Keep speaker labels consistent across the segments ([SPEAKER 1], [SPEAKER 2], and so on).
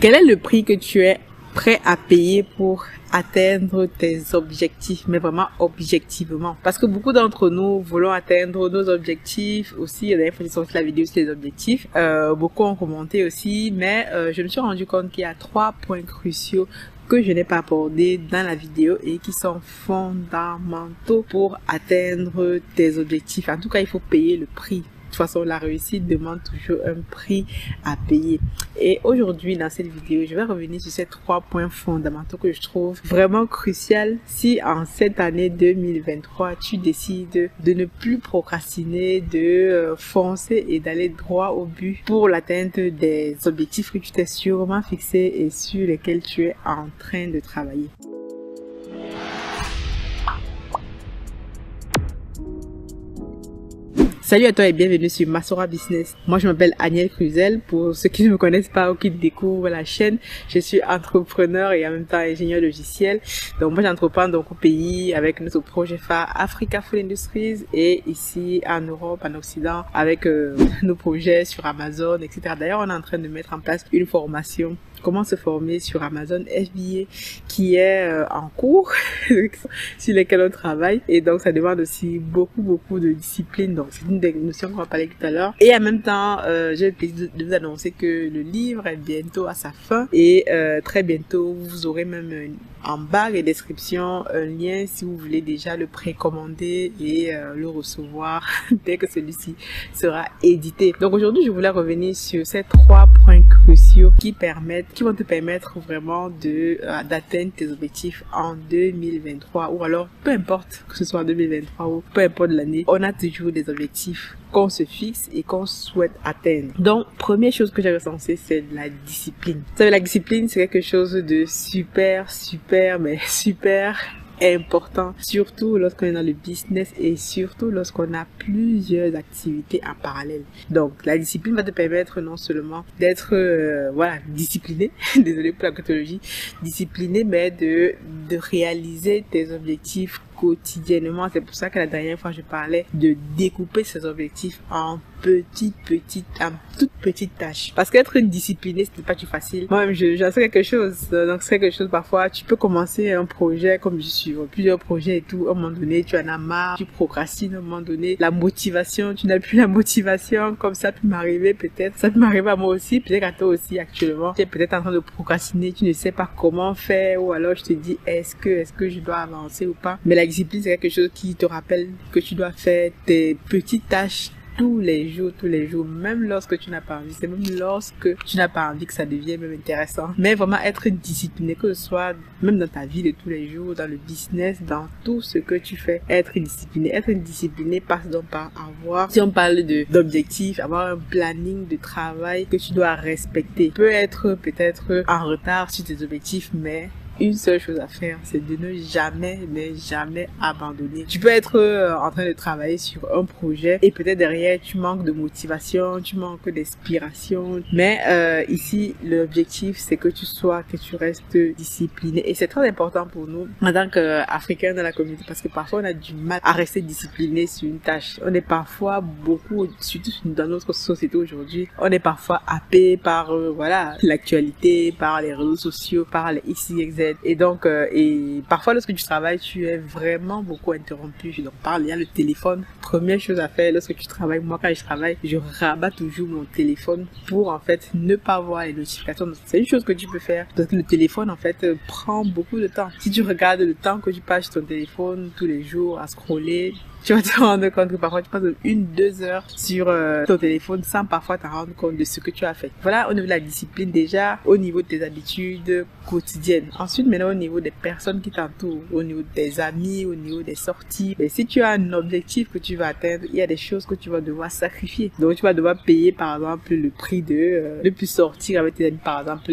[SPEAKER 1] Quel est le prix que tu es prêt à payer pour atteindre tes objectifs, mais vraiment objectivement? Parce que beaucoup d'entre nous voulons atteindre nos objectifs aussi. La dernière fois, j'ai sorti la vidéo sur les objectifs. Beaucoup ont commenté aussi, mais je me suis rendu compte qu'il y a 3 points cruciaux que je n'ai pas abordés dans la vidéo et qui sont fondamentaux pour atteindre tes objectifs. En tout cas, il faut payer le prix. De toute façon, la réussite demande toujours un prix à payer. Et aujourd'hui, dans cette vidéo, je vais revenir sur ces 3 points fondamentaux que je trouve vraiment cruciaux si en cette année 2023, tu décides de ne plus procrastiner, de foncer et d'aller droit au but pour l'atteinte des objectifs que tu t'es sûrement fixés et sur lesquels tu es en train de travailler. Salut à toi et bienvenue sur Masora Business. Moi, je m'appelle Aniel Cruzel. Pour ceux qui ne me connaissent pas ou qui découvrent la chaîne, je suis entrepreneur et en même temps ingénieur logiciel. Donc, moi, j'entreprends donc au pays avec notre projet phare Africa Food Industries et ici en Europe, en Occident, avec nos projets sur Amazon, etc. D'ailleurs, on est en train de mettre en place une formation. Comment se former sur Amazon FBA qui est en cours sur lesquels on travaille, et donc ça demande aussi beaucoup de discipline. Donc c'est une des notions qu'on va parler tout à l'heure. Et en même temps, j'ai le plaisir de vous annoncer que le livre est bientôt à sa fin et très bientôt vous aurez même en barre de description un lien si vous voulez déjà le précommander et le recevoir dès que celui-ci sera édité. Donc aujourd'hui, je voulais revenir sur ces 3 points cruciaux qui vont te permettre vraiment d'atteindre tes objectifs en 2023, ou alors peu importe que ce soit en 2023 ou peu importe l'année, on a toujours des objectifs qu'on se fixe et qu'on souhaite atteindre. Donc, première chose que j'ai recensée, c'est la discipline. Vous savez, la discipline, c'est quelque chose de super important, surtout lorsqu'on est dans le business et surtout lorsqu'on a plusieurs activités en parallèle. Donc, la discipline va te permettre non seulement d'être discipliné, désolé pour la tautologie, discipliné, mais de réaliser tes objectifs quotidiennement. C'est pour ça que la dernière fois je parlais de découper ses objectifs en toutes petites tâches. Parce qu'être discipliné, c'est pas tout facile. Moi-même, j'en sais quelque chose. Donc, c'est quelque chose, parfois, tu peux commencer un projet, comme je suis, plusieurs projets et tout. À un moment donné, tu en as marre, tu procrastines. À un moment donné, la motivation, tu n'as plus la motivation. Comme ça peut m'arriver peut-être. Ça peut m'arriver à moi aussi. Peut-être à toi aussi, actuellement. Tu es peut-être en train de procrastiner. Tu ne sais pas comment faire. Ou alors, je te dis, est-ce que je dois avancer ou pas? Mais la discipline, c'est quelque chose qui te rappelle que tu dois faire tes petites tâches tous les jours, même lorsque tu n'as pas envie. C'est même lorsque tu n'as pas envie que ça devienne même intéressant. Mais vraiment être discipliné, que ce soit même dans ta vie de tous les jours, dans le business, dans tout ce que tu fais, être discipliné. Être discipliné passe donc par avoir, si on parle d'objectifs, avoir un planning de travail que tu dois respecter. Peut-être en retard sur tes objectifs, mais une seule chose à faire, c'est de ne jamais abandonner. Tu peux être en train de travailler sur un projet et peut-être derrière tu manques de motivation, tu manques d'inspiration, mais ici l'objectif c'est que tu restes discipliné, et c'est très important pour nous en tant qu'Africains dans la communauté, parce que parfois on a du mal à rester discipliné sur une tâche. On est parfois beaucoup, surtout dans notre société aujourd'hui, on est parfois happé par l'actualité, par les réseaux sociaux, par les X, Y, Z. Et donc, et parfois lorsque tu travailles, tu es vraiment beaucoup interrompu. Donc, il y a le téléphone. Première chose à faire lorsque tu travailles. Moi, quand je travaille, je rabats toujours mon téléphone pour en fait ne pas voir les notifications. Donc, c'est une chose que tu peux faire. Parce que le téléphone en fait prend beaucoup de temps. Si tu regardes le temps que tu passes sur ton téléphone tous les jours à scroller, tu vas te rendre compte que parfois tu passes 1-2 heures sur ton téléphone sans parfois te rendre compte de ce que tu as fait. Voilà au niveau de la discipline déjà, au niveau de tes habitudes quotidiennes. Ensuite, maintenant au niveau des personnes qui t'entourent, au niveau de tes amis, au niveau des sorties. Et si tu as un objectif que tu vas atteindre, il y a des choses que tu vas devoir sacrifier. Donc tu vas devoir payer par exemple le prix de ne plus sortir avec tes amis, par exemple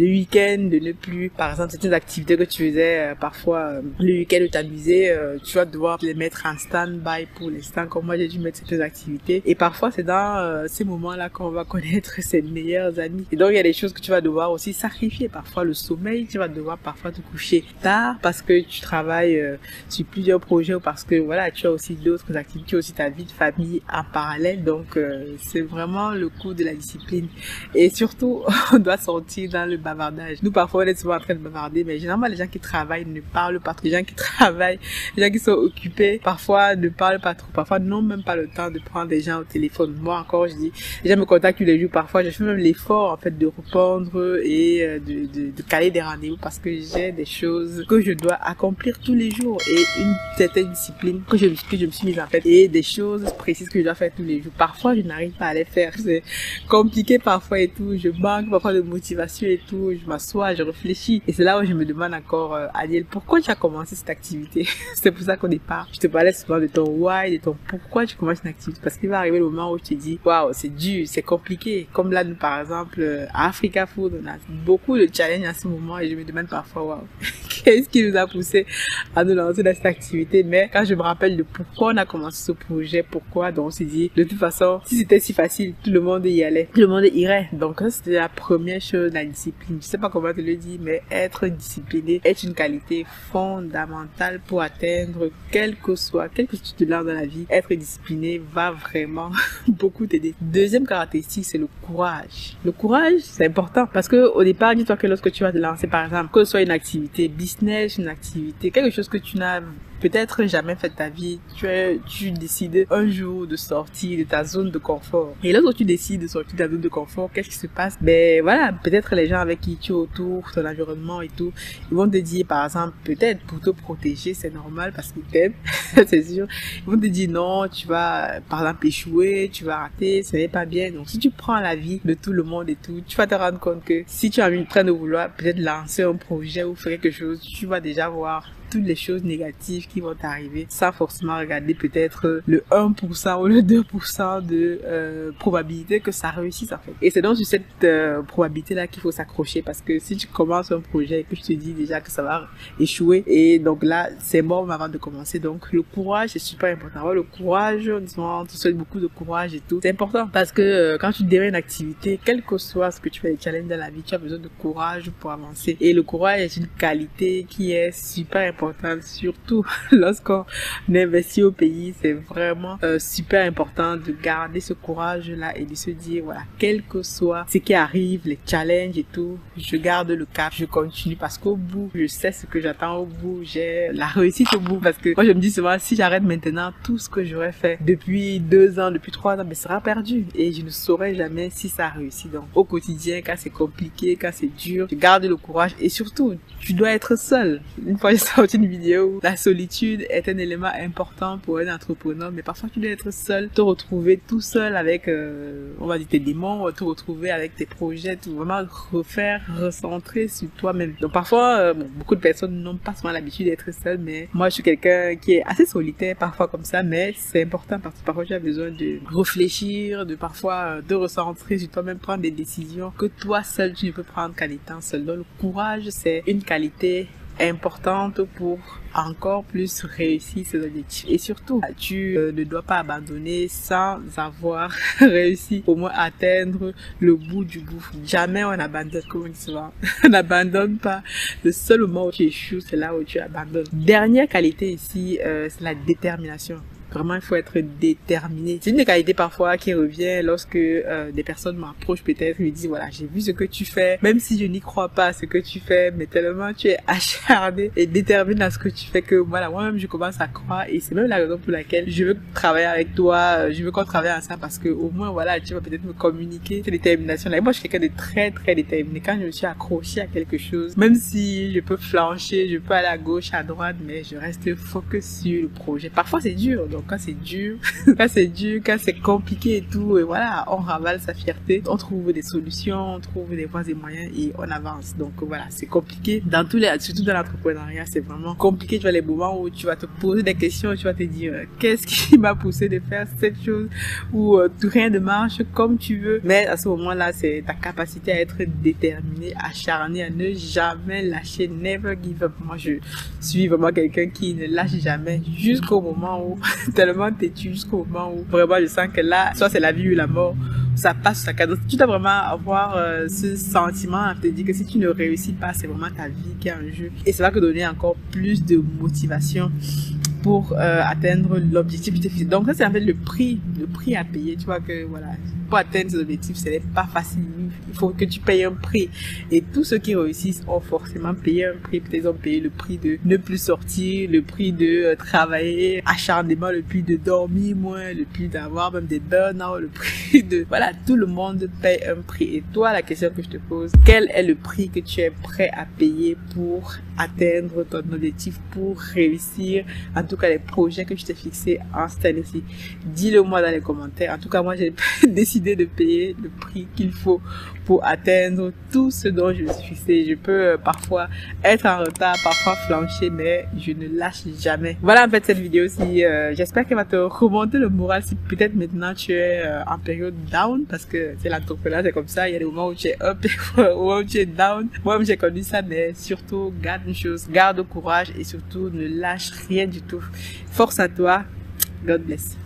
[SPEAKER 1] le week-end, de ne plus, par exemple, certaines activités que tu faisais parfois le week-end de t'amuser, tu vas devoir les mettre en stand-by pour l'instant, comme moi j'ai dû mettre certaines activités. Et parfois c'est dans ces moments-là qu'on va connaître ses meilleurs amis. Et donc il y a des choses que tu vas devoir aussi sacrifier. Parfois le sommeil, tu vas devoir parfois te coucher tard parce que tu travailles sur plusieurs projets ou parce que voilà, tu as aussi d'autres activités, tu as aussi ta vie de famille en parallèle. Donc c'est vraiment le coup de la discipline. Et surtout, on doit sortir dans le bavardage. Nous parfois on est souvent en train de bavarder, mais généralement les gens qui travaillent ne parlent pas trop. Les gens qui travaillent, les gens qui sont occupés, parfois ne parlent pas trop, parfois n'ont même pas le temps de prendre des gens au téléphone. Moi encore, je dis, les gens me contactent tous les jours, parfois je fais même l'effort en fait de répondre et de caler des rendez-vous parce que j'ai des choses que je dois accomplir tous les jours et une certaine discipline que je me suis mise en fait et des choses précises que je dois faire tous les jours. Parfois je n'arrive pas à les faire, c'est compliqué parfois et tout, je manque parfois de motivation et tout, je m'assois, je réfléchis et c'est là où je me demande encore, Aniel, pourquoi tu as commencé cette activité? C'est pour ça qu'au départ, je te parlais souvent de ton why, de ton pourquoi tu commences une activité, parce qu'il va arriver le moment où tu te dis, waouh, c'est dur, c'est compliqué. Comme là, nous, par exemple, à Africa Food, on a beaucoup de challenges à ce moment et je me demande parfois, waouh, qu'est-ce qui nous a poussé à nous lancer dans cette activité? Mais quand je me rappelle de pourquoi on a commencé ce projet, pourquoi, donc on s'est dit, de toute façon, si c'était si facile, tout le monde y allait, tout le monde irait. Donc ça, c'était la première chose, la discipline. Je sais pas comment te le dire, mais être discipliné est une qualité fondamentale pour atteindre quel que tu te lances dans la vie. Être discipliné va vraiment beaucoup t'aider. Deuxième caractéristique, c'est le courage. Le courage, c'est important parce que au départ, dis-toi que lorsque tu vas te lancer, par exemple, que ce soit une activité business, une activité, quelque chose que tu n'as peut-être jamais fait de ta vie, tu décides un jour de sortir de ta zone de confort. Et lorsque tu décides de sortir de ta zone de confort, qu'est-ce qui se passe? Ben voilà, peut-être les gens avec qui tu es autour, ton environnement et tout, ils vont te dire par exemple, peut-être pour te protéger, c'est normal parce qu'ils t'aiment, c'est sûr. Ils vont te dire non, tu vas par exemple échouer, tu vas rater, ce n'est pas bien. Donc si tu prends la vie de tout le monde et tout, tu vas te rendre compte que si tu as en train de vouloir peut-être lancer un projet ou faire quelque chose, tu vas déjà voir toutes les choses négatives qui vont t'arriver sans forcément regarder peut-être le 1% ou le 2% de probabilité que ça réussisse en fait. Et c'est donc sur cette probabilité-là qu'il faut s'accrocher parce que si tu commences un projet et que je te dis déjà que ça va échouer et donc là, c'est mort avant de commencer. Donc le courage, c'est super important. Alors, le courage, on te souhaite beaucoup de courage et tout. C'est important parce que quand tu démarres une activité, quel que soit ce que tu fais, les challenges dans la vie, tu as besoin de courage pour avancer. Et le courage est une qualité qui est super importante, surtout lorsqu'on investit au pays. C'est vraiment super important de garder ce courage-là et de se dire, voilà, quel que soit ce qui arrive, les challenges et tout, je garde le cap, je continue parce qu'au bout, je sais ce que j'attends au bout, j'ai la réussite au bout parce que moi je me dis souvent, si j'arrête maintenant, tout ce que j'aurais fait depuis 2 ans, depuis 3 ans, mais sera perdu et je ne saurais jamais si ça réussit. Donc au quotidien, quand c'est compliqué, quand c'est dur, je garde le courage et surtout, tu dois être seul. Une fois j'ai sorti une vidéo où la solitude est un élément important pour un entrepreneur, mais parfois tu dois être seul, te retrouver tout seul avec, on va dire tes démons, te retrouver avec tes projets, tout vraiment recentrer sur toi-même. Donc parfois, beaucoup de personnes n'ont pas souvent l'habitude d'être seul, mais moi je suis quelqu'un qui est assez solitaire parfois comme ça, mais c'est important parce que parfois tu as besoin de réfléchir, de parfois de recentrer sur toi-même, prendre des décisions que toi seul tu ne peux prendre qu'en étant seul. Donc le courage, c'est une qualité importante pour encore plus réussir ses objectifs. Et surtout, tu ne dois pas abandonner sans avoir réussi au moins à atteindre le bout du bout. Jamais on abandonne, comme on dit souvent. On n'abandonne pas. Le seul moment où tu échoues, c'est là où tu abandonnes. Dernière qualité ici, c'est la détermination. Vraiment, il faut être déterminé. C'est une des qualités parfois qui revient lorsque des personnes m'approchent peut-être et me disent, voilà, j'ai vu ce que tu fais, même si je n'y crois pas à ce que tu fais, mais tellement tu es acharné et déterminé à ce que tu fais que, voilà, moi-même, je commence à croire et c'est même la raison pour laquelle je veux travailler avec toi, je veux qu'on travaille ensemble parce que au moins, voilà, tu vas peut-être me communiquer cette détermination-là. Et moi, je suis quelqu'un de très, très déterminé. Quand je me suis accroché à quelque chose, même si je peux flancher, je peux aller à gauche, à droite, mais je reste focus sur le projet. Parfois, c'est dur, donc Donc quand c'est dur, quand c'est compliqué et tout, et voilà, on ravale sa fierté, on trouve des solutions, on trouve des voies et moyens et on avance. Donc voilà, c'est compliqué dans tous les, surtout dans l'entrepreneuriat, c'est vraiment compliqué. Tu vois les moments où tu vas te poser des questions, tu vas te dire qu'est-ce qui m'a poussé de faire cette chose, ou rien ne marche comme tu veux. Mais à ce moment-là, c'est ta capacité à être déterminé, acharné, à ne jamais lâcher, never give up. Moi, je suis vraiment quelqu'un qui ne lâche jamais jusqu'au moment où, tellement têtu, jusqu'au moment où vraiment je sens que là, soit c'est la vie ou la mort, ça passe sa cadence. Tu dois vraiment avoir ce sentiment à te dire que si tu ne réussis pas, c'est vraiment ta vie qui est en jeu. Et ça va te donner encore plus de motivation pour atteindre l'objectif que tu fais. Donc ça, c'est en fait le prix à payer. Tu vois que voilà, pour atteindre ces objectifs, ce n'est pas facile. Il faut que tu payes un prix. Et tous ceux qui réussissent ont forcément payé un prix. Peut-être ils ont payé le prix de ne plus sortir, le prix de travailler acharnement, le prix de dormir moins, le prix d'avoir même des burn-out, le prix de... Voilà, tout le monde paye un prix. Et toi, la question que je te pose, quel est le prix que tu es prêt à payer pour atteindre ton objectif, pour réussir, en tout cas les projets que tu t'es fixés en cette année-ci? Dis-le moi dans les commentaires. En tout cas, moi, j'ai décidé de payer le prix qu'il faut pour atteindre tout ce dont je me suis fixé. Je peux parfois être en retard, parfois flancher, mais je ne lâche jamais. Voilà en fait cette vidéo-ci. J'espère qu'elle va te remonter le moral si peut-être maintenant tu es en période down, parce que c'est l'entrepreneuriat, c'est comme ça. Il y a des moments où tu es up, des moments où tu es down. Moi-même j'ai connu ça, mais surtout garde une chose, garde courage et surtout ne lâche rien du tout. Force à toi. God bless.